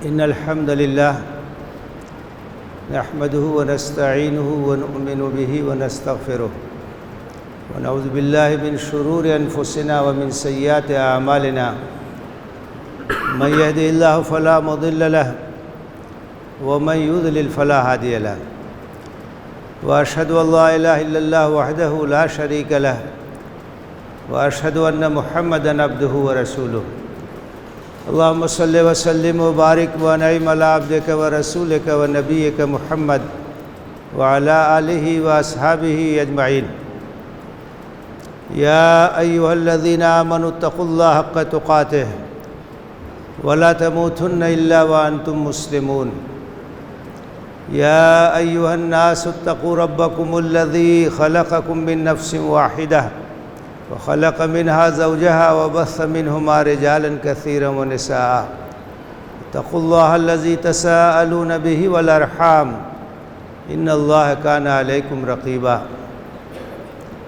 إن الحمد لله نحمده ونستعينه ونؤمن به ونستغفره ونعوذ بالله من شرور أنفسنا ومن سيئات أعمالنا من يهده الله فلا مضل له ومن يضلل فلا هادي له وأشهد أن لا إله إلا الله وحده لا شريك له وأشهد أن محمدًا عبده ورسوله اللهم صل وسلم وبارك وانعم على عبدك ورسولك ونبيك محمد وعلى آله وأصحابه أجمعين يا أيها الذين آمنوا اتقوا الله حق تقاته ولا تموتن إلا وأنتم مسلمون يا أيها الناس اتقوا ربكم الذي خلقكم من نفس واحدة وخلق منها زوجها وبث منهما رجالا كثيرا ونساء اتقوا الله الذي تساءلون به والأرحام إن الله كان عليكم رقيبا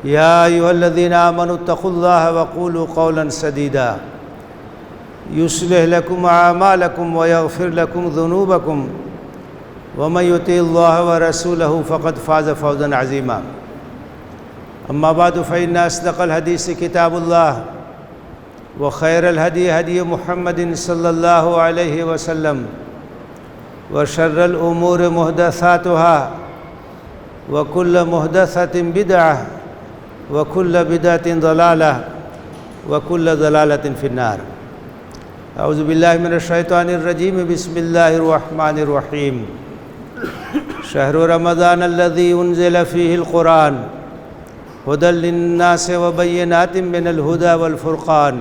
يا أيها الذين آمنوا اتقوا الله وقولوا قولا سديدا يصلح لكم أعمالكم ويغفر لكم ذنوبكم ومن يطع الله ورسوله فقد فاز فوزا عظيما أما بعد فإن أصدق الحديث كتاب الله وخير الهدي هدي محمد صلى الله عليه وسلم وشر الأمور محدثاتها وكل محدثة بدعة وكل بدعة ضلالة وكل ضلالة في النار أعوذ بالله من الشيطان الرجيم بسم الله الرحمن الرحيم شهر رمضان الذي أنزل فيه القرآن هدى للناس وبينات من الهدى والفرقان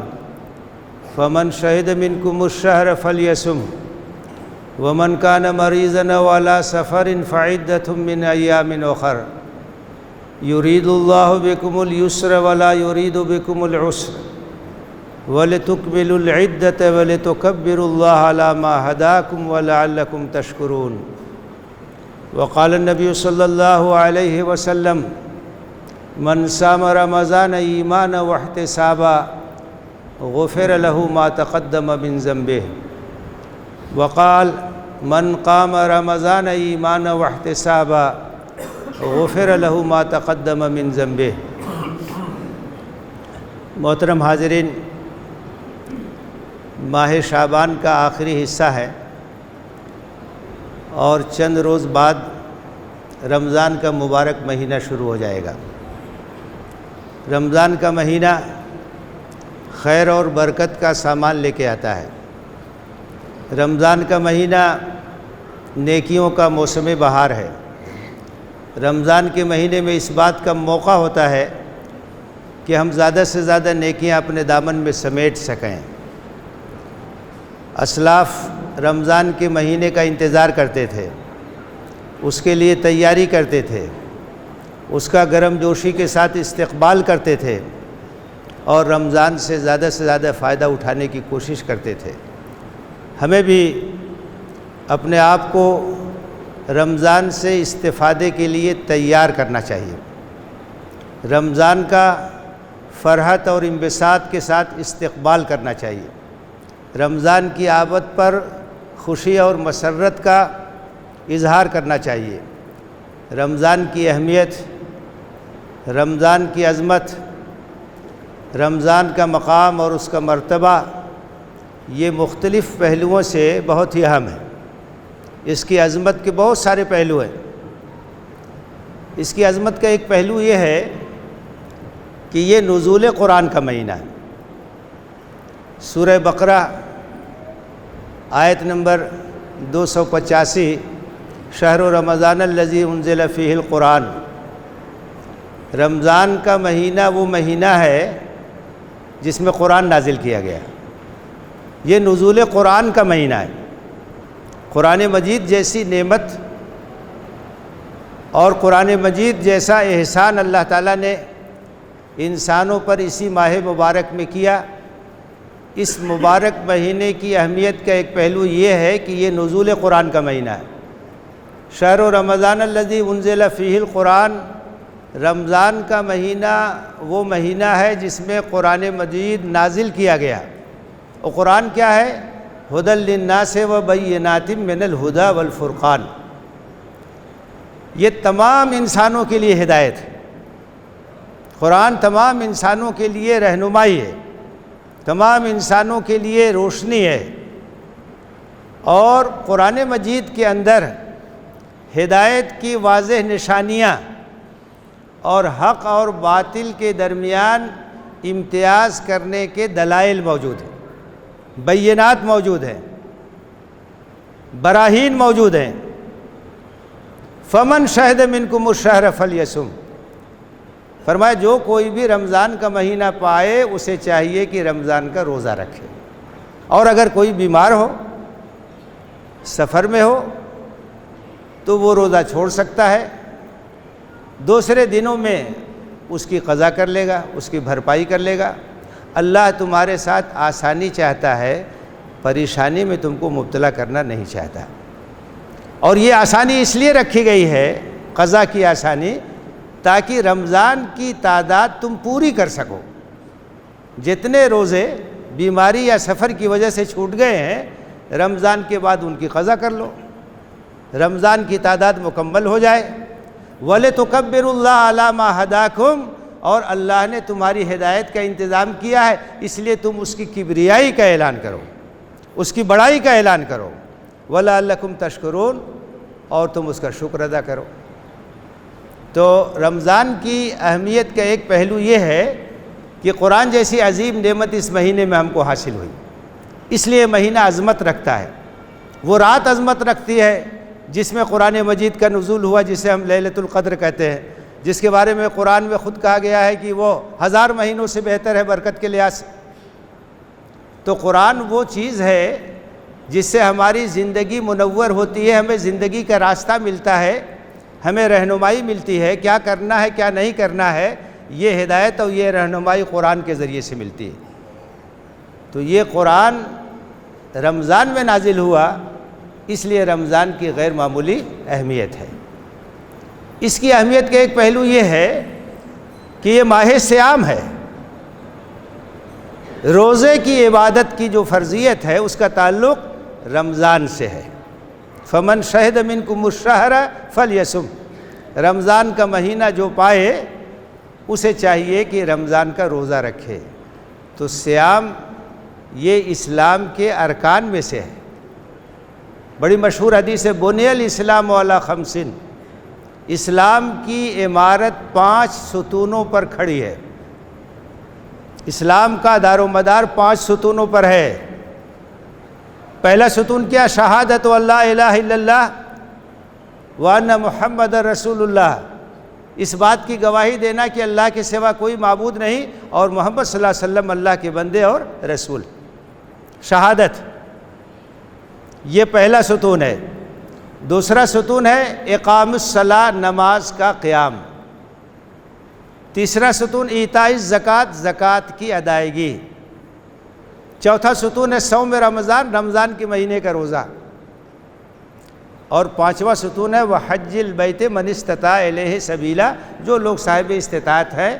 فمن شهد منكم الشهر فليصم ومن كان مريضا أو على سفر فعدة من أيام أخر يريد الله بكم اليسر ولا يريد بكم العسر ولتكملوا العدة ولتكبروا الله على ما هداكم ولعلكم تشكرون وقال النبي صلى الله عليه وسلم من صام رمضان ایمانا واحتسابا غفر له ما تقدم من ذنبه وقال من قام رمضان ایمانا واحتسابا غفر له ما تقدم من ذنبه۔ محترم حاضرین، ماہ شعبان کا آخری حصہ ہے اور چند روز بعد رمضان کا مبارک مہینہ شروع ہو جائے گا۔ رمضان کا مہینہ خیر اور برکت کا سامان لے کے آتا ہے۔ رمضان کا مہینہ نیکیوں کا موسم بہار ہے۔ رمضان کے مہینے میں اس بات کا موقع ہوتا ہے کہ ہم زیادہ سے زیادہ نیکیاں اپنے دامن میں سمیٹ سکیں۔ اسلاف رمضان کے مہینے کا انتظار کرتے تھے، اس کے لیے تیاری کرتے تھے، اس کا گرم جوشی کے ساتھ استقبال کرتے تھے اور رمضان سے زیادہ فائدہ اٹھانے کی کوشش کرتے تھے۔ ہمیں بھی اپنے آپ کو رمضان سے استفادے کے لیے تیار کرنا چاہیے۔ رمضان کا فرحت اور انبساط کے ساتھ استقبال کرنا چاہیے۔ رمضان کی آمد پر خوشی اور مسرت کا اظہار کرنا چاہیے۔ رمضان کی اہمیت، رمضان کی عظمت، رمضان کا مقام اور اس کا مرتبہ یہ مختلف پہلوؤں سے بہت ہی اہم ہے۔ اس کی عظمت کے بہت سارے پہلو ہیں۔ اس کی عظمت کا ایک پہلو یہ ہے کہ یہ نزول قرآن کا مہینہ ہے۔ سورہ بقرہ آیت نمبر 285، شہر رمضان الذی انزل فیہ القرآن۔ رمضان کا مہینہ وہ مہینہ ہے جس میں قرآن نازل کیا گیا۔ یہ نزول قرآن کا مہینہ ہے۔ قرآن مجید جیسی نعمت اور قرآن مجید جیسا احسان اللہ تعالیٰ نے انسانوں پر اسی ماہ مبارک میں کیا۔ اس مبارک مہینے کی اہمیت کا ایک پہلو یہ ہے کہ یہ نزول قرآن کا مہینہ ہے۔ شہر رمضان الذی انزل فیہ القرآن، رمضان کا مہینہ وہ مہینہ ہے جس میں قرآن مجید نازل کیا گیا۔ اور قرآن کیا ہے؟ ھدی للناس وبینات من الھدی والفرقان، یہ تمام انسانوں کے لیے ہدایت ہے۔ قرآن تمام انسانوں کے لیے رہنمائی ہے، تمام انسانوں کے لیے روشنی ہے، اور قرآن مجید کے اندر ہدایت کی واضح نشانیاں اور حق اور باطل کے درمیان امتیاز کرنے کے دلائل موجود ہیں، بینات موجود ہیں، براہین موجود ہیں۔ فمن شہد منکم الشہر فلیصم، فرمایا جو کوئی بھی رمضان کا مہینہ پائے اسے چاہیے کہ رمضان کا روزہ رکھے، اور اگر کوئی بیمار ہو، سفر میں ہو، تو وہ روزہ چھوڑ سکتا ہے، دوسرے دنوں میں اس کی قضا کر لے گا، اس کی بھرپائی کر لے گا۔ اللہ تمہارے ساتھ آسانی چاہتا ہے، پریشانی میں تم کو مبتلا کرنا نہیں چاہتا، اور یہ آسانی اس لیے رکھی گئی ہے، قضا کی آسانی، تاکہ رمضان کی تعداد تم پوری کر سکو۔ جتنے روزے بیماری یا سفر کی وجہ سے چھوٹ گئے ہیں، رمضان کے بعد ان کی قضا کر لو، رمضان کی تعداد مکمل ہو جائے۔ وَلِتُكَبِّرُوا اللَّهَ عَلَىٰ مَا هَدَاكُمْ، اور اللہ نے تمہاری ہدایت کا انتظام کیا ہے، اس لیے تم اس کی کبریائی کا اعلان کرو، اس کی بڑائی کا اعلان کرو۔ وَلَعَلَّكُمْ تَشْكُرُونَ، اور تم اس کا شکر ادا کرو۔ تو رمضان کی اہمیت کا ایک پہلو یہ ہے کہ قرآن جیسی عظیم نعمت اس مہینے میں ہم کو حاصل ہوئی، اس لیے مہینہ عظمت رکھتا ہے۔ وہ رات عظمت رکھتی ہے جس میں قرآن مجید کا نزول ہوا، جسے ہم لیلۃ القدر کہتے ہیں، جس کے بارے میں قرآن میں خود کہا گیا ہے کہ وہ 1000 مہینوں سے بہتر ہے برکت کے لحاظ سے۔ تو قرآن وہ چیز ہے جس سے ہماری زندگی منور ہوتی ہے، ہمیں زندگی کا راستہ ملتا ہے، ہمیں رہنمائی ملتی ہے، کیا کرنا ہے کیا نہیں کرنا ہے، یہ ہدایت اور یہ رہنمائی قرآن کے ذریعے سے ملتی ہے۔ تو یہ قرآن رمضان میں نازل ہوا، اس لیے رمضان کی غیر معمولی اہمیت ہے۔ اس کی اہمیت کا ایک پہلو یہ ہے کہ یہ ماہ صیام ہے، روزے کی عبادت کی جو فرضیت ہے اس کا تعلق رمضان سے ہے۔ فمن شہد منکم الشہر فلیصم، رمضان کا مہینہ جو پائے اسے چاہیے کہ رمضان کا روزہ رکھے۔ تو صیام یہ اسلام کے ارکان میں سے ہے۔ بڑی مشہور حدیث ہے، بنی الاسلام علی خمس، اسلام کی عمارت 5 ستونوں پر کھڑی ہے۔ اسلام کا دار و مدار 5 ستونوں پر ہے۔ پہلا ستون کیا؟ شہادت اللہ الہ الا اللہ وان محمد رسول اللہ، اس بات کی گواہی دینا کہ اللہ کے سوا کوئی معبود نہیں اور محمد صلی اللہ علیہ وسلم اللہ کے بندے اور رسول، شہادت، یہ پہلا ستون ہے۔ دوسرا ستون ہے اقام الصلاۃ، نماز کا قیام۔ تیسرا ستون ایتاء الزکوٰۃ، زکوٰۃ کی ادائیگی۔ چوتھا ستون ہے صوم رمضان، رمضان کے مہینے کا روزہ۔ اور پانچواں ستون ہے وحج البیت من استطاع الیہ سبیلا، جو لوگ صاحب استطاعت ہے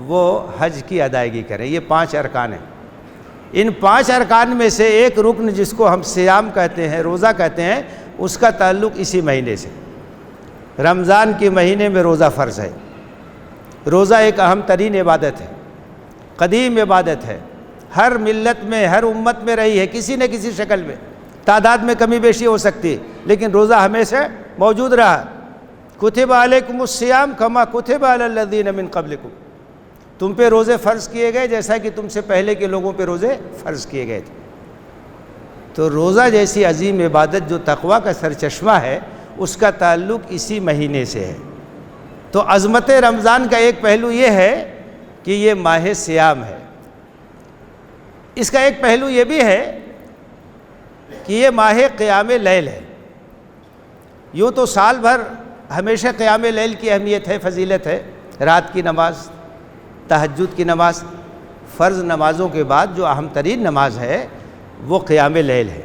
وہ حج کی ادائیگی کریں۔ یہ 5 ارکان ہیں۔ ان 5 ارکان میں سے ایک رکن جس کو ہم صیام کہتے ہیں، روزہ کہتے ہیں، اس کا تعلق اسی مہینے سے۔ رمضان کے مہینے میں روزہ فرض ہے۔ روزہ ایک اہم ترین عبادت ہے، قدیم عبادت ہے، ہر ملت میں ہر امت میں رہی ہے کسی نہ کسی شکل میں، تعداد میں کمی بیشی ہو سکتی ہے، لیکن روزہ ہمیشہ موجود رہا۔ کتب علیکم الصیام کما کتب علی الذین من قبلکم، تم پہ روزے فرض کیے گئے جیسا کہ تم سے پہلے کے لوگوں پہ روزے فرض کیے گئے تھے۔ تو روزہ جیسی عظیم عبادت جو تقویٰ کا سرچشمہ ہے، اس کا تعلق اسی مہینے سے ہے۔ تو عظمت رمضان کا ایک پہلو یہ ہے کہ یہ ماہ صیام ہے۔ اس کا ایک پہلو یہ بھی ہے کہ یہ ماہ قیام لیل ہے۔ یوں تو سال بھر ہمیشہ قیام لیل کی اہمیت ہے، فضیلت ہے، رات کی نماز، تہجد کی نماز، فرض نمازوں کے بعد جو اہم ترین نماز ہے وہ قیام لیل ہے۔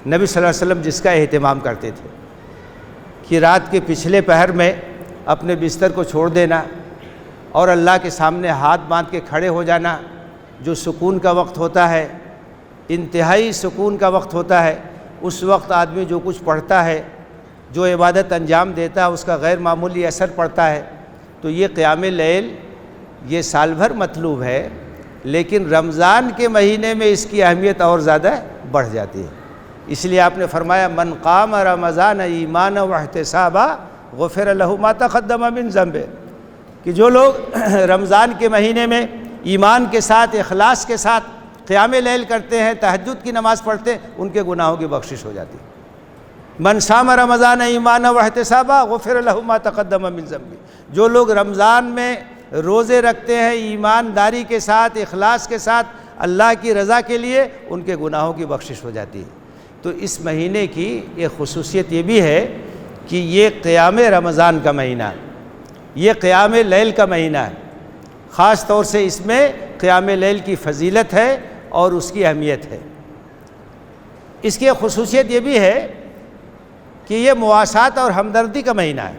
نبی صلی اللہ علیہ وسلم جس کا اہتمام کرتے تھے کہ رات کے پچھلے پہر میں اپنے بستر کو چھوڑ دینا اور اللہ کے سامنے ہاتھ باندھ کے کھڑے ہو جانا، جو سکون کا وقت ہوتا ہے، انتہائی سکون کا وقت ہوتا ہے۔ اس وقت آدمی جو کچھ پڑھتا ہے، جو عبادت انجام دیتا ہے، اس کا غیر معمولی اثر پڑتا ہے۔ تو یہ قیام لیل یہ سال بھر مطلوب ہے، لیکن رمضان کے مہینے میں اس کی اہمیت اور زیادہ بڑھ جاتی ہے۔ اس لیے آپ نے فرمایا من قام رمضان ایمانا واحتسابا غفر لہ ما تقدم من ذنبہ، کہ جو لوگ رمضان کے مہینے میں ایمان کے ساتھ، اخلاص کے ساتھ قیام لیل کرتے ہیں، تہجد کی نماز پڑھتے ہیں، ان کے گناہوں کی بخشش ہو جاتی ہے۔ من صام رمضان ایمانا واحتسابا غفر لہ ما تقدم من ذنبہ، جو لوگ رمضان میں روزے رکھتے ہیں ایمانداری کے ساتھ، اخلاص کے ساتھ، اللہ کی رضا کے لیے، ان کے گناہوں کی بخشش ہو جاتی ہے۔ تو اس مہینے کی ایک خصوصیت یہ بھی ہے کہ یہ قیام رمضان کا مہینہ ہے، یہ قیام لیل کا مہینہ ہے۔ خاص طور سے اس میں قیام لیل کی فضیلت ہے اور اس کی اہمیت ہے۔ اس کی ایک خصوصیت یہ بھی ہے کہ یہ مواسات اور ہمدردی کا مہینہ ہے۔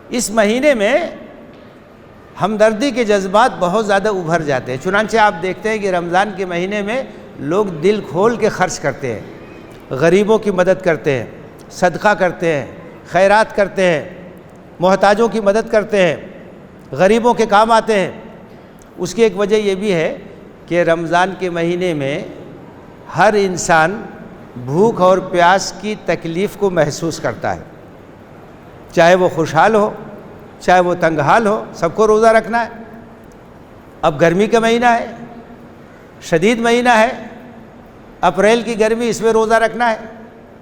اس مہینے میں ہمدردی کے جذبات بہت زیادہ ابھر جاتے ہیں۔ چنانچہ آپ دیکھتے ہیں کہ رمضان کے مہینے میں لوگ دل کھول کے خرچ کرتے ہیں، غریبوں کی مدد کرتے ہیں، صدقہ کرتے ہیں، خیرات کرتے ہیں، محتاجوں کی مدد کرتے ہیں، غریبوں کے کام آتے ہیں۔ اس کی ایک وجہ یہ بھی ہے کہ رمضان کے مہینے میں ہر انسان بھوک اور پیاس کی تکلیف کو محسوس کرتا ہے، چاہے وہ خوشحال ہو، چاہے وہ تنگ حال ہو، سب کو روزہ رکھنا ہے۔ اب گرمی کا مہینہ ہے، شدید مہینہ ہے، اپریل کی گرمی، اس میں روزہ رکھنا ہے،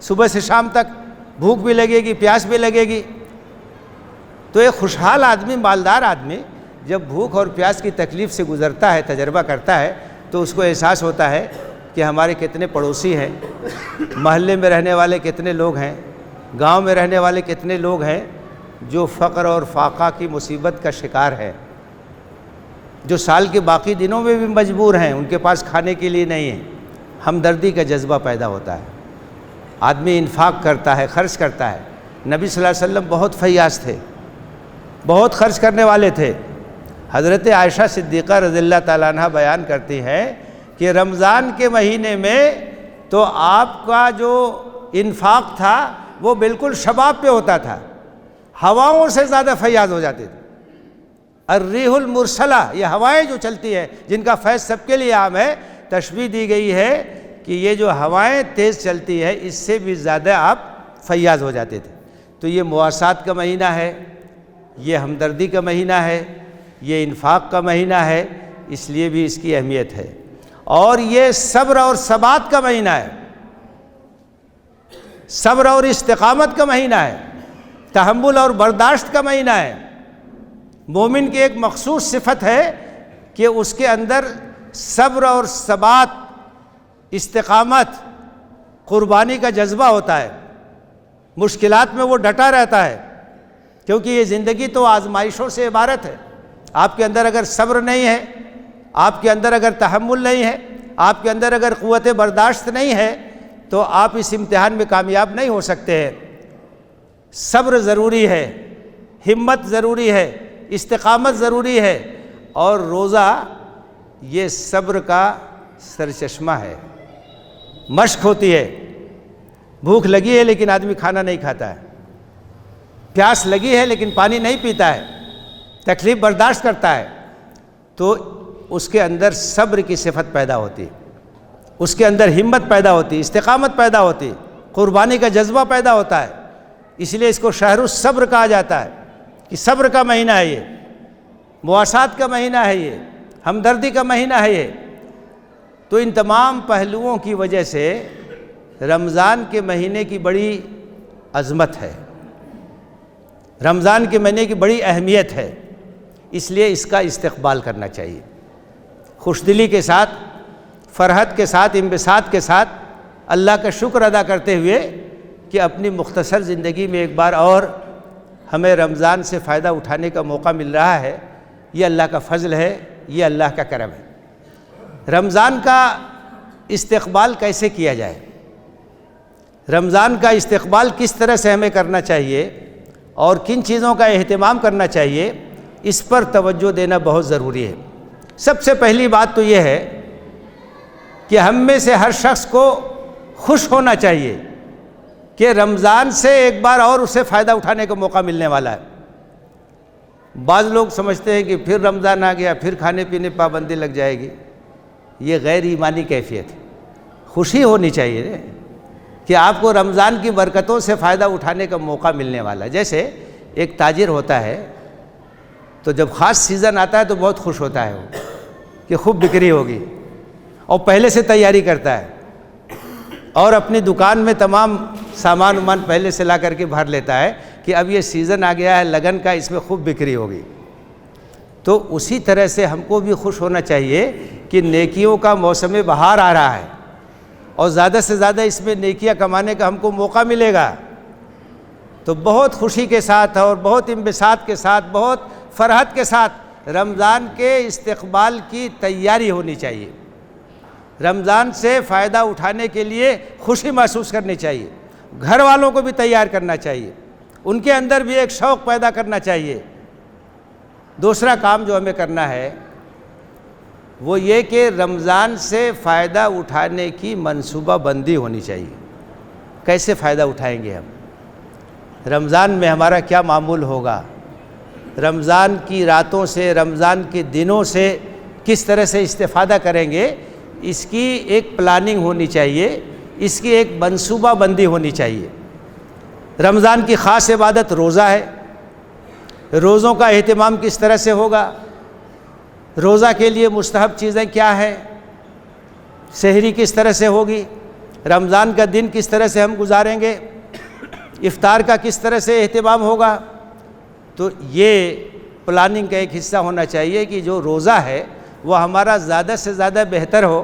صبح سے شام تک بھوک بھی لگے گی، پیاس بھی لگے گی۔ تو ایک خوشحال آدمی، مالدار آدمی جب بھوک اور پیاس کی تکلیف سے گزرتا ہے، تجربہ کرتا ہے، تو اس کو احساس ہوتا ہے کہ ہمارے کتنے پڑوسی ہیں، محلے میں رہنے والے کتنے لوگ ہیں، گاؤں میں رہنے والے کتنے لوگ ہیں جو فقر اور فاقہ کی مصیبت کا شکار ہے، جو سال کے باقی دنوں میں بھی مجبور ہیں، ان کے پاس کھانے کے لیے نہیں ہے۔ ہمدردی کا جذبہ پیدا ہوتا ہے، آدمی انفاق کرتا ہے، خرچ کرتا ہے۔ نبی صلی اللہ علیہ وسلم بہت فیاض تھے، بہت خرچ کرنے والے تھے۔ حضرت عائشہ صدیقہ رضی اللہ تعالیٰ عنہ بیان کرتی ہیں کہ رمضان کے مہینے میں تو آپ کا جو انفاق تھا وہ بالکل شباب پہ ہوتا تھا، ہواؤں سے زیادہ فیاض ہو جاتے تھے۔ الریح المرسلہ، یہ ہوائیں جو چلتی ہیں جن کا فیض سب کے لیے عام ہے، تشبیہ دی گئی ہے کہ یہ جو ہوائیں تیز چلتی ہے اس سے بھی زیادہ آپ فیاض ہو جاتے تھے۔ تو یہ مواسات کا مہینہ ہے، یہ ہمدردی کا مہینہ ہے، یہ انفاق کا مہینہ ہے، اس لیے بھی اس کی اہمیت ہے۔ اور یہ صبر اور ثبات کا مہینہ ہے، صبر اور استقامت کا مہینہ ہے، تحمل اور برداشت کا مہینہ ہے۔ مومن کی ایک مخصوص صفت ہے کہ اس کے اندر صبر اور ثبات، استقامت، قربانی کا جذبہ ہوتا ہے، مشکلات میں وہ ڈٹا رہتا ہے، کیونکہ یہ زندگی تو آزمائشوں سے عبارت ہے۔ آپ کے اندر اگر صبر نہیں ہے، آپ کے اندر اگر تحمل نہیں ہے، آپ کے اندر اگر قوت برداشت نہیں ہے، تو آپ اس امتحان میں کامیاب نہیں ہو سکتے ہیں۔ صبر ضروری ہے، ہمت ضروری ہے، استقامت ضروری ہے، اور روزہ یہ صبر کا سرچشمہ ہے۔ مشق ہوتی ہے، بھوک لگی ہے لیکن آدمی کھانا نہیں کھاتا ہے، پیاس لگی ہے لیکن پانی نہیں پیتا ہے، تکلیف برداشت کرتا ہے، تو اس کے اندر صبر کی صفت پیدا ہوتی ہے، اس کے اندر ہمت پیدا ہوتی ہے، استقامت پیدا ہوتی ہے، قربانی کا جذبہ پیدا ہوتا ہے۔ اس لیے اس کو شہر الصبر کہا جاتا ہے کہ صبر کا مہینہ ہے، یہ مواسات کا مہینہ ہے، یہ ہمدردی کا مہینہ ہے یہ۔ تو ان تمام پہلوؤں کی وجہ سے رمضان کے مہینے کی بڑی عظمت ہے، رمضان کے مہینے کی بڑی اہمیت ہے، اس لیے اس کا استقبال کرنا چاہیے، خوش دلی کے ساتھ، فرحت کے ساتھ، انبساط کے ساتھ، اللہ کا شکر ادا کرتے ہوئے کہ اپنی مختصر زندگی میں ایک بار اور ہمیں رمضان سے فائدہ اٹھانے کا موقع مل رہا ہے۔ یہ اللہ کا فضل ہے، یہ اللہ کا کرم ہے۔ رمضان کا استقبال کیسے کیا جائے، رمضان کا استقبال کس طرح سے ہمیں کرنا چاہیے اور کن چیزوں کا اہتمام کرنا چاہیے، اس پر توجہ دینا بہت ضروری ہے۔ سب سے پہلی بات تو یہ ہے کہ ہم میں سے ہر شخص کو خوش ہونا چاہیے کہ رمضان سے ایک بار اور اسے فائدہ اٹھانے کا موقع ملنے والا ہے۔ بعض لوگ سمجھتے ہیں کہ پھر رمضان آ گیا، پھر کھانے پینے پابندی لگ جائے گی۔ یہ غیر ایمانی کیفیت ہے۔ خوشی ہونی چاہیے کہ آپ کو رمضان کی برکتوں سے فائدہ اٹھانے کا موقع ملنے والا ہے۔ جیسے ایک تاجر ہوتا ہے تو جب خاص سیزن آتا ہے تو بہت خوش ہوتا ہے وہ کہ خوب بکری ہوگی، اور پہلے سے تیاری کرتا ہے اور اپنی دکان میں تمام سامان پہلے سے لا کر کے بھر لیتا ہے کہ اب یہ سیزن آ گیا ہے لگن کا، اس میں خوب بکری ہوگی۔ تو اسی طرح سے ہم کو بھی خوش ہونا چاہیے کہ نیکیوں کا موسم بہار آ رہا ہے اور زیادہ سے زیادہ اس میں نیکیاں کمانے کا ہم کو موقع ملے گا۔ تو بہت خوشی کے ساتھ اور بہت انبساط کے ساتھ، بہت فرحت کے ساتھ رمضان کے استقبال کی تیاری ہونی چاہیے۔ رمضان سے فائدہ اٹھانے کے لیے خوشی محسوس کرنی چاہیے، گھر والوں کو بھی تیار کرنا چاہیے، ان کے اندر بھی ایک شوق پیدا کرنا چاہیے۔ دوسرا کام جو ہمیں کرنا ہے وہ یہ کہ رمضان سے فائدہ اٹھانے کی منصوبہ بندی ہونی چاہیے۔ کیسے فائدہ اٹھائیں گے ہم؟ رمضان میں ہمارا کیا معمول ہوگا؟ رمضان کی راتوں سے، رمضان کے دنوں سے کس طرح سے استفادہ کریں گے؟ اس کی ایک پلاننگ ہونی چاہیے، اس کی ایک منصوبہ بندی ہونی چاہیے۔ رمضان کی خاص عبادت روزہ ہے، روزوں کا اہتمام کس طرح سے ہوگا؟ روزہ کے لیے مستحب چیزیں کیا ہیں؟ سحری کس طرح سے ہوگی؟ رمضان کا دن کس طرح سے ہم گزاریں گے؟ افطار کا کس طرح سے اہتمام ہوگا؟ تو یہ پلاننگ کا ایک حصہ ہونا چاہیے کہ جو روزہ ہے وہ ہمارا زیادہ سے زیادہ بہتر ہو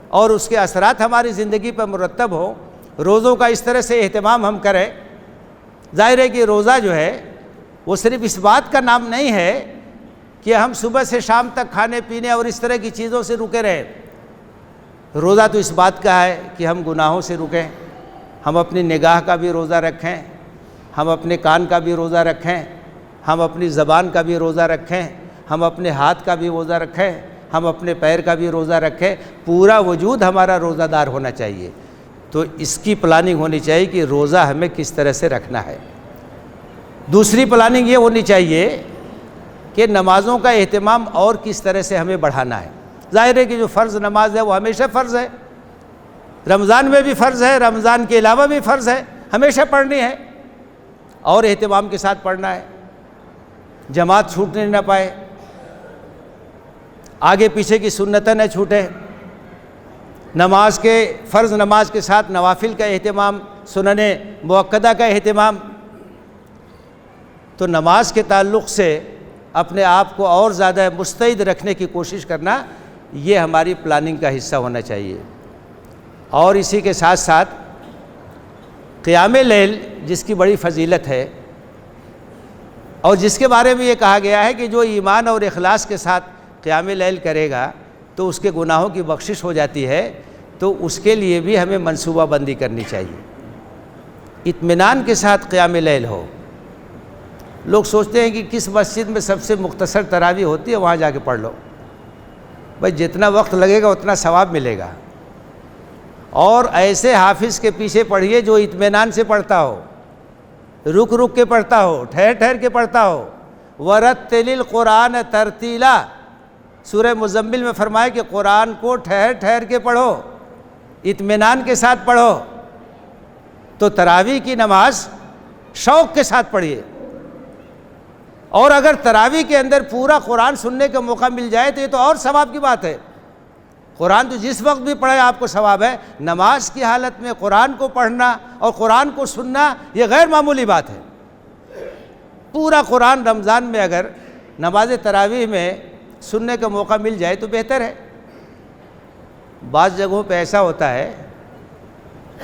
اور اس کے اثرات ہماری زندگی پر مرتب ہو۔ روزوں کا اس طرح سے اہتمام ہم کریں۔ ظاہر ہے کہ روزہ جو ہے وہ صرف اس بات کا نام نہیں ہے کہ ہم صبح سے شام تک کھانے پینے اور اس طرح کی چیزوں سے رکے رہیں۔ روزہ تو اس بات کا ہے کہ ہم گناہوں سے رکیں، ہم اپنی نگاہ کا بھی روزہ رکھیں، ہم اپنے کان کا بھی روزہ رکھیں، ہم اپنی زبان کا بھی روزہ رکھیں، ہم اپنے ہاتھ کا بھی روزہ رکھیں، ہم اپنے پیر کا بھی روزہ رکھیں۔ پورا وجود ہمارا روزہ دار ہونا چاہیے۔ تو اس کی پلاننگ ہونی چاہیے کہ روزہ ہمیں کس طرح سے رکھنا ہے۔ دوسری پلاننگ یہ ہونی چاہیے کہ نمازوں کا اہتمام اور کس طرح سے ہمیں بڑھانا ہے۔ ظاہر ہے کہ جو فرض نماز ہے وہ ہمیشہ فرض ہے، رمضان میں بھی فرض ہے، رمضان کے علاوہ بھی فرض ہے، ہمیشہ پڑھنی ہے اور اہتمام کے ساتھ پڑھنا ہے، جماعت چھوٹنے نہ پائے، آگے پیچھے کی سنتیں نہ چھوٹے، نماز کے فرض نماز کے ساتھ نوافل کا اہتمام، سنن مؤکدہ کا اہتمام۔ تو نماز کے تعلق سے اپنے آپ کو اور زیادہ مستعد رکھنے کی کوشش کرنا یہ ہماری پلاننگ کا حصہ ہونا چاہیے۔ اور اسی کے ساتھ ساتھ قیام لیل جس کی بڑی فضیلت ہے اور جس کے بارے میں یہ کہا گیا ہے کہ جو ایمان اور اخلاص کے ساتھ قیام لیل کرے گا تو اس کے گناہوں کی بخشش ہو جاتی ہے، تو اس کے لیے بھی ہمیں منصوبہ بندی کرنی چاہیے، اطمینان کے ساتھ قیام لیل ہو۔ لوگ سوچتے ہیں کہ کس مسجد میں سب سے مختصر تراویح ہوتی ہے وہاں جا کے پڑھ لو۔ بھائی جتنا وقت لگے گا اتنا ثواب ملے گا، اور ایسے حافظ کے پیچھے پڑھیے جو اطمینان سے پڑھتا ہو، رک رک کے پڑھتا ہو، ٹھہر ٹھہر کے پڑھتا ہو۔ وَرَتِّلِ الْقُرْآنَ تَرْتِيلًا، سورہ مزمل میں فرمایا کہ قرآن کو ٹھہر ٹھہر کے پڑھو، اطمینان کے ساتھ پڑھو۔ تو تراویح کی نماز شوق کے ساتھ پڑھیے، اور اگر تراویح کے اندر پورا قرآن سننے کا موقع مل جائے تو یہ تو اور ثواب کی بات ہے۔ قرآن تو جس وقت بھی پڑھے آپ کو ثواب ہے، نماز کی حالت میں قرآن کو پڑھنا اور قرآن کو سننا یہ غیر معمولی بات ہے۔ پورا قرآن رمضان میں اگر نماز تراویح میں سننے کا موقع مل جائے تو بہتر ہے۔ بعض جگہوں پہ ایسا ہوتا ہے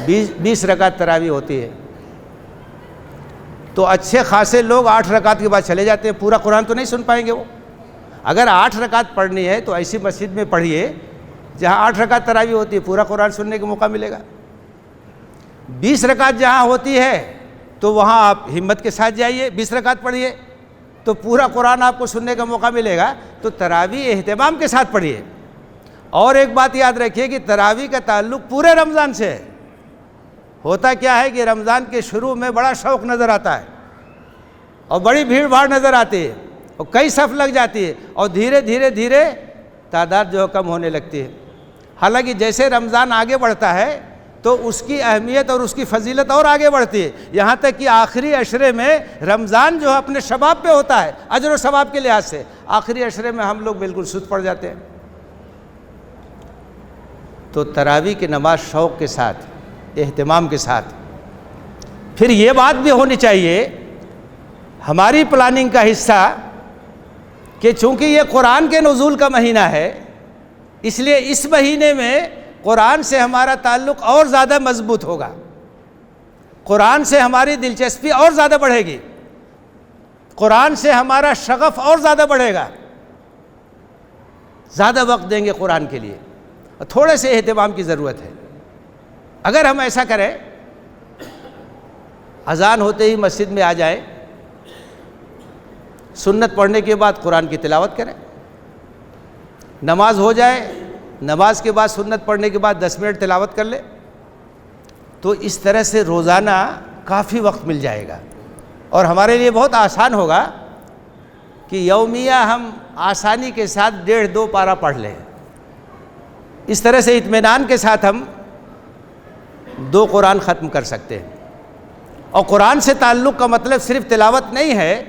20 رکعت تراویح ہوتی ہے تو اچھے خاصے لوگ 8 رکعت کے بعد چلے جاتے ہیں، پورا قرآن تو نہیں سن پائیں گے وہ۔ اگر 8 رکعت پڑھنی ہے تو ایسی مسجد میں پڑھیے جہاں 8 رکعت تراویح ہوتی ہے، پورا قرآن سننے کا موقع ملے گا۔ 20 رکعت جہاں ہوتی ہے تو وہاں آپ ہمت کے ساتھ جائیے، 20 رکعت پڑھیے تو پورا قرآن آپ کو سننے کا موقع ملے گا۔ تو تراویح اہتمام کے ساتھ پڑھیے، اور ایک بات یاد رکھیے کہ تراویح کا تعلق پورے رمضان سے ہے۔ ہوتا کیا ہے کہ رمضان کے شروع میں بڑا شوق نظر آتا ہے اور بڑی بھیڑ بھاڑ نظر آتی ہے اور کئی صف لگ جاتی ہے، اور دھیرے دھیرے دھیرے تعداد جو ہے کم ہونے لگتی ہے۔ حالانکہ جیسے رمضان آگے بڑھتا ہے تو اس کی اہمیت اور اس کی فضیلت اور آگے بڑھتی ہے، یہاں تک کہ آخری عشرے میں رمضان جو ہے اپنے شباب پہ ہوتا ہے اجر و ثواب کے لحاظ سے، آخری عشرے میں ہم لوگ بالکل سست پڑ جاتے ہیں۔ تو تراویح کی نماز شوق کے ساتھ، اہتمام کے ساتھ، پھر یہ بات بھی ہونی چاہیے ہماری پلاننگ کا حصہ کہ چونکہ یہ قرآن کے نزول کا مہینہ ہے، اس لیے اس مہینے میں قرآن سے ہمارا تعلق اور زیادہ مضبوط ہوگا، قرآن سے ہماری دلچسپی اور زیادہ بڑھے گی، قرآن سے ہمارا شغف اور زیادہ بڑھے گا، زیادہ وقت دیں گے قرآن کے لیے، اور تھوڑے سے اہتمام کی ضرورت ہے۔ اگر ہم ایسا کریں، اذان ہوتے ہی مسجد میں آ جائیں، سنت پڑھنے کے بعد قرآن کی تلاوت کریں، نماز ہو جائے، نماز کے بعد سنت پڑھنے کے بعد 10 منٹ تلاوت کر لیں، تو اس طرح سے روزانہ کافی وقت مل جائے گا، اور ہمارے لیے بہت آسان ہوگا کہ یومیہ ہم آسانی کے ساتھ 1.5-2 پارہ پڑھ لیں۔ اس طرح سے اطمینان کے ساتھ ہم 2 قرآن ختم کر سکتے ہیں۔ اور قرآن سے تعلق کا مطلب صرف تلاوت نہیں ہے،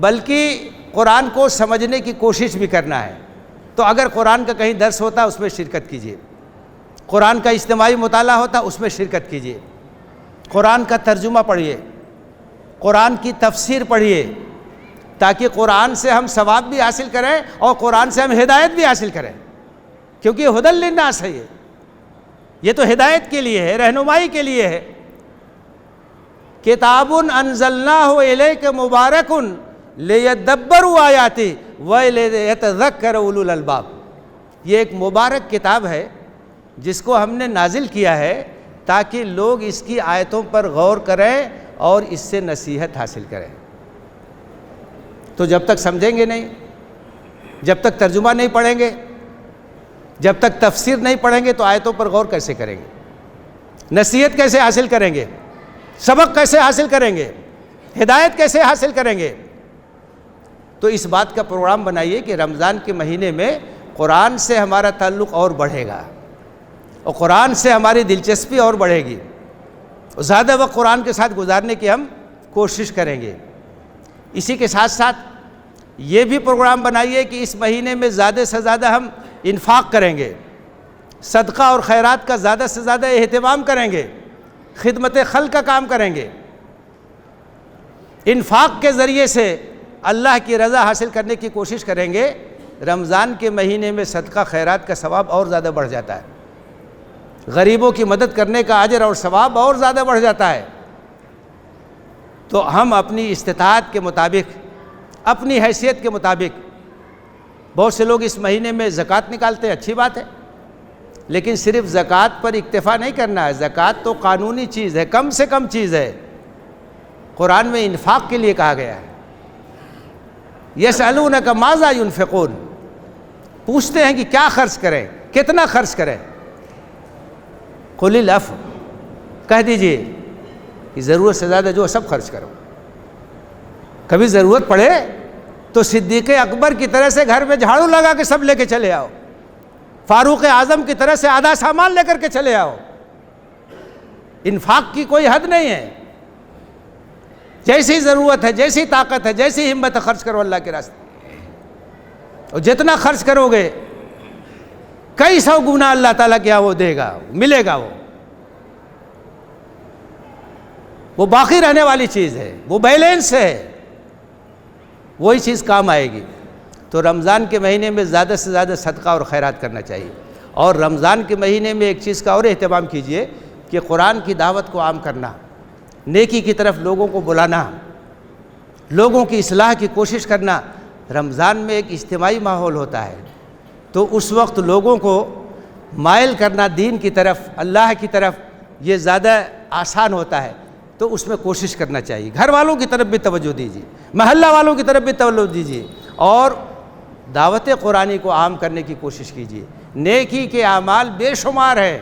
بلکہ قرآن کو سمجھنے کی کوشش بھی کرنا ہے۔ تو اگر قرآن کا کہیں درس ہوتا اس میں شرکت کیجیے، قرآن کا اجتماعی مطالعہ ہوتا اس میں شرکت کیجیے، قرآن کا ترجمہ پڑھیے، قرآن کی تفسیر پڑھیے، تاکہ قرآن سے ہم ثواب بھی حاصل کریں اور قرآن سے ہم ہدایت بھی حاصل کریں، کیونکہ یہ ہدی للناس ہے، یہ تو ہدایت کے لیے ہے، رہنمائی کے لیے ہے۔ کتاب انزلناہ الیک مبارک لیدبروا آیاتہ ولیتذکر اولو الالباب، یہ ایک مبارک کتاب ہے جس کو ہم نے نازل کیا ہے تاکہ لوگ اس کی آیتوں پر غور کریں اور اس سے نصیحت حاصل کریں۔ تو جب تک سمجھیں گے نہیں، جب تک ترجمہ نہیں پڑھیں گے، جب تک تفسیر نہیں پڑھیں گے، تو آیتوں پر غور کیسے کریں گے؟ نصیحت کیسے حاصل کریں گے؟ سبق کیسے حاصل کریں گے؟ ہدایت کیسے حاصل کریں گے؟ تو اس بات کا پروگرام بنائیے کہ رمضان کے مہینے میں قرآن سے ہمارا تعلق اور بڑھے گا، اور قرآن سے ہماری دلچسپی اور بڑھے گی، اور زیادہ وقت قرآن کے ساتھ گزارنے کی ہم کوشش کریں گے۔ اسی کے ساتھ ساتھ یہ بھی پروگرام بنائیے کہ اس مہینے میں زیادہ سے زیادہ ہم انفاق کریں گے، صدقہ اور خیرات کا زیادہ سے زیادہ اہتمام کریں گے، خدمت خلق کا کام کریں گے۔ انفاق کے ذریعے سے اللہ کی رضا حاصل کرنے کی کوشش کریں گے۔ رمضان کے مہینے میں صدقہ خیرات کا ثواب اور زیادہ بڑھ جاتا ہے، غریبوں کی مدد کرنے کا اجر اور ثواب اور زیادہ بڑھ جاتا ہے۔ تو ہم اپنی استطاعت کے مطابق، اپنی حیثیت کے مطابق، بہت سے لوگ اس مہینے میں زکوٰۃ نکالتے ہیں، اچھی بات ہے، لیکن صرف زکوٰۃ پر اکتفا نہیں کرنا ہے۔ زکوٰۃ تو قانونی چیز ہے، کم سے کم چیز ہے، قرآن میں انفاق کے لیے کہا گیا ہے۔ یسألونک ماذا ینفقون، پوچھتے ہیں کہ کیا خرچ کریں، کتنا خرچ کریں۔ قل العفو، کہہ دیجئے کہ ضرورت سے زیادہ جو سب خرچ کرو۔ کبھی ضرورت پڑے تو صدیق اکبر کی طرح سے گھر میں جھاڑو لگا کے سب لے کے چلے آؤ، فاروق اعظم کی طرح سے آدھا سامان لے کر کے چلے آؤ۔ انفاق کی کوئی حد نہیں ہے، جیسی ضرورت ہے، جیسی طاقت ہے، جیسی ہمت ہے، خرچ کرو اللہ کے راستے، اور جتنا خرچ کرو گے کئی 100 گنا اللہ تعالیٰ کیا وہ دے گا، ملے گا۔ وہ باقی رہنے والی چیز ہے، وہ بیلنس ہے، وہی چیز کام آئے گی۔ تو رمضان کے مہینے میں زیادہ سے زیادہ صدقہ اور خیرات کرنا چاہیے، اور رمضان کے مہینے میں ایک چیز کا اور اہتمام کیجئے کہ قرآن کی دعوت کو عام کرنا، نیکی کی طرف لوگوں کو بلانا، لوگوں کی اصلاح کی کوشش کرنا۔ رمضان میں ایک اجتماعی ماحول ہوتا ہے، تو اس وقت لوگوں کو مائل کرنا دین کی طرف، اللہ کی طرف، یہ زیادہ آسان ہوتا ہے۔ تو اس میں کوشش کرنا چاہیے، گھر والوں کی طرف بھی توجہ دیجیے، محلہ والوں کی طرف بھی توجہ دیجیے، اور دعوت قرآنی کو عام کرنے کی کوشش کیجیے۔ نیکی کے اعمال بے شمار ہیں۔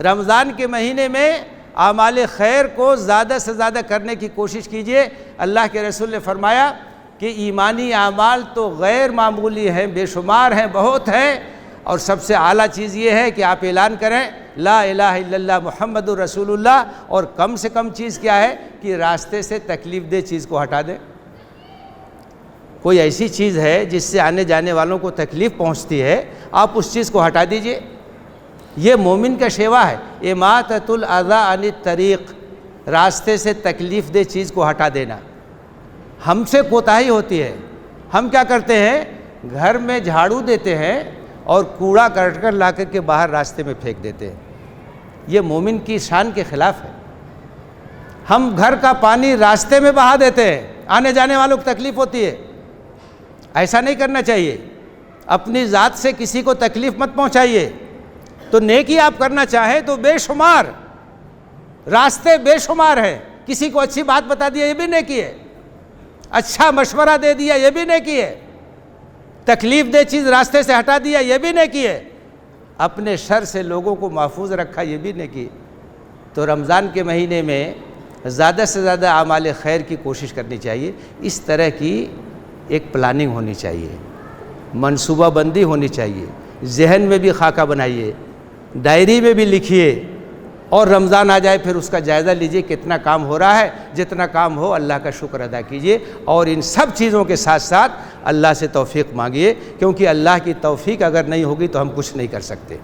رمضان کے مہینے میں اعمال خیر کو زیادہ سے زیادہ کرنے کی کوشش کیجیے۔ اللہ کے رسول نے فرمایا کہ ایمانی اعمال تو غیر معمولی ہیں، بے شمار ہیں، بہت ہیں، اور سب سے اعلیٰ چیز یہ ہے کہ آپ اعلان کریں لا الہ الا اللہ محمد الرسول اللہ، اور کم سے کم چیز کیا ہے کہ راستے سے تکلیف دہ چیز کو ہٹا دیں۔ کوئی ایسی چیز ہے جس سے آنے جانے والوں کو تکلیف پہنچتی ہے، آپ اس چیز کو ہٹا دیجئے۔ یہ مومن کا شیوا ہے، اماطۃ الاذی عن الطریق، راستے سے تکلیف دہ چیز کو ہٹا دینا۔ ہم سے کوتاہی ہوتی ہے، ہم کیا کرتے ہیں، گھر میں جھاڑو دیتے ہیں اور کوڑا کرٹ کر لا کر کے باہر راستے میں پھینک دیتے ہیں۔ یہ مومن کی شان کے خلاف ہے۔ ہم گھر کا پانی راستے میں بہا دیتے ہیں، آنے جانے والوں کو تکلیف ہوتی ہے۔ ایسا نہیں کرنا چاہیے، اپنی ذات سے کسی کو تکلیف مت پہنچائیے۔ تو نیکی آپ کرنا چاہیں تو بے شمار راستے بے شمار ہیں۔ کسی کو اچھی بات بتا دیا، یہ بھی نیکی ہے۔ اچھا مشورہ دے دیا، یہ بھی نیکی ہے۔ تکلیف دہ چیز راستے سے ہٹا دیا، یہ بھی نیکی ہے۔ اپنے شر سے لوگوں کو محفوظ رکھا، یہ بھی نیکی ہے۔ تو رمضان کے مہینے میں زیادہ سے زیادہ اعمال خیر کی کوشش کرنی چاہیے۔ اس طرح کی ایک پلاننگ ہونی چاہیے، منصوبہ بندی ہونی چاہیے۔ ذہن میں بھی خاکہ بنائیے، ڈائری میں بھی لکھیے، اور رمضان آ جائے پھر اس کا جائزہ لیجئے کتنا کام ہو رہا ہے۔ جتنا کام ہو اللہ کا شکر ادا کیجئے، اور ان سب چیزوں کے ساتھ ساتھ اللہ سے توفیق مانگیے، کیونکہ اللہ کی توفیق اگر نہیں ہوگی تو ہم کچھ نہیں کر سکتے۔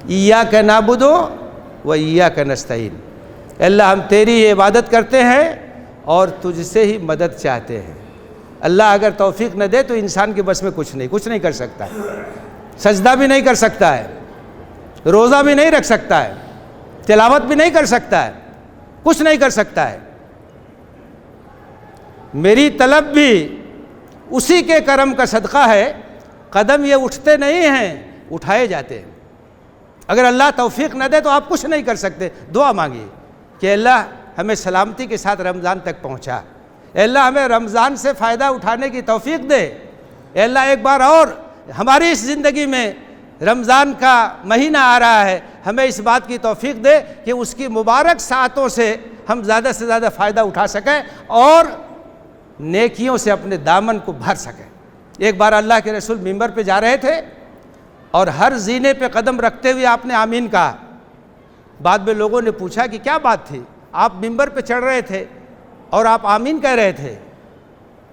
ایاک نعبد و ایاک نستعین، اللہ ہم تیری عبادت کرتے ہیں اور تجھ سے ہی مدد چاہتے ہیں۔ اللہ اگر توفیق نہ دے تو انسان کے بس میں کچھ نہیں کر سکتا ہے۔ سجدہ بھی نہیں کر سکتا ہے، روزہ بھی نہیں رکھ سکتا ہے، تلاوت بھی نہیں کر سکتا ہے، کچھ نہیں کر سکتا ہے۔ میری طلب بھی اسی کے کرم کا صدقہ ہے۔ قدم یہ اٹھتے نہیں ہیں، اٹھائے جاتے ہیں۔ اگر اللہ توفیق نہ دے تو آپ کچھ نہیں کر سکتے۔ دعا مانگیے کہ اللہ ہمیں سلامتی کے ساتھ رمضان تک پہنچا، اے اللہ ہمیں رمضان سے فائدہ اٹھانے کی توفیق دے، اے اللہ ایک بار اور ہماری اس زندگی میں رمضان کا مہینہ آ رہا ہے، ہمیں اس بات کی توفیق دے کہ اس کی مبارک ساعتوں سے ہم زیادہ سے زیادہ فائدہ اٹھا سکیں اور نیکیوں سے اپنے دامن کو بھر سکیں۔ ایک بار اللہ کے رسول منبر پہ جا رہے تھے اور ہر زینے پہ قدم رکھتے ہوئے آپ نے آمین کہا۔ بعد میں لوگوں نے پوچھا کہ کیا بات تھی، آپ منبر پہ چڑھ رہے تھے اور آپ آمین کہہ رہے تھے؟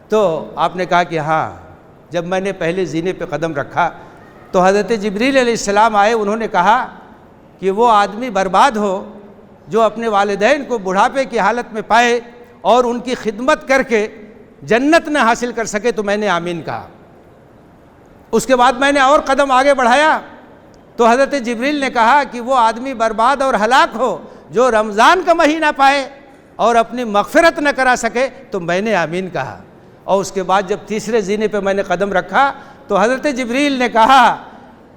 تو آپ نے کہا کہ ہاں، جب میں نے پہلے زینے پہ قدم رکھا تو حضرت جبریل علیہ السلام آئے، انہوں نے کہا کہ وہ آدمی برباد ہو جو اپنے والدین کو بڑھاپے کی حالت میں پائے اور ان کی خدمت کر کے جنت نہ حاصل کر سکے، تو میں نے آمین کہا۔ اس کے بعد میں نے اور قدم آگے بڑھایا تو حضرت جبریل نے کہا کہ وہ آدمی برباد اور ہلاک ہو جو رمضان کا مہینہ پائے اور اپنی مغفرت نہ کرا سکے، تو میں نے آمین کہا۔ اور اس کے بعد جب تیسرے زینے پہ میں نے قدم رکھا تو حضرت جبریل نے کہا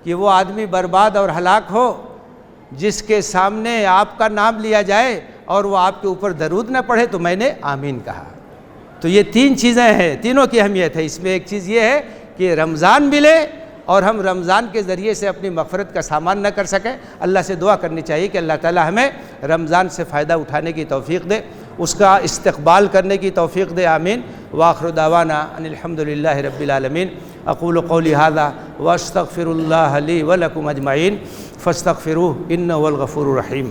کہ وہ آدمی برباد اور ہلاک ہو جس کے سامنے آپ کا نام لیا جائے اور وہ آپ کے اوپر درود نہ پڑھے، تو میں نے آمین کہا۔ تو یہ تین چیزیں ہیں، تینوں کی اہمیت ہے۔ اس میں ایک چیز یہ ہے کہ رمضان ملے اور ہم رمضان کے ذریعے سے اپنی مغفرت کا سامان نہ کر سکیں۔ اللہ سے دعا کرنی چاہیے کہ اللہ تعالی ہمیں رمضان سے فائدہ اٹھانے کی توفیق دے، اس کا استقبال کرنے کی توفیق دے، آمین۔ وآخر دعوانا ان الحمدللہ رب العالمین۔ اقول قولی ھذا واستغفر اللہ لی ولکم اجمعین فاستغفروہ انہ هو الغفور الرحیم۔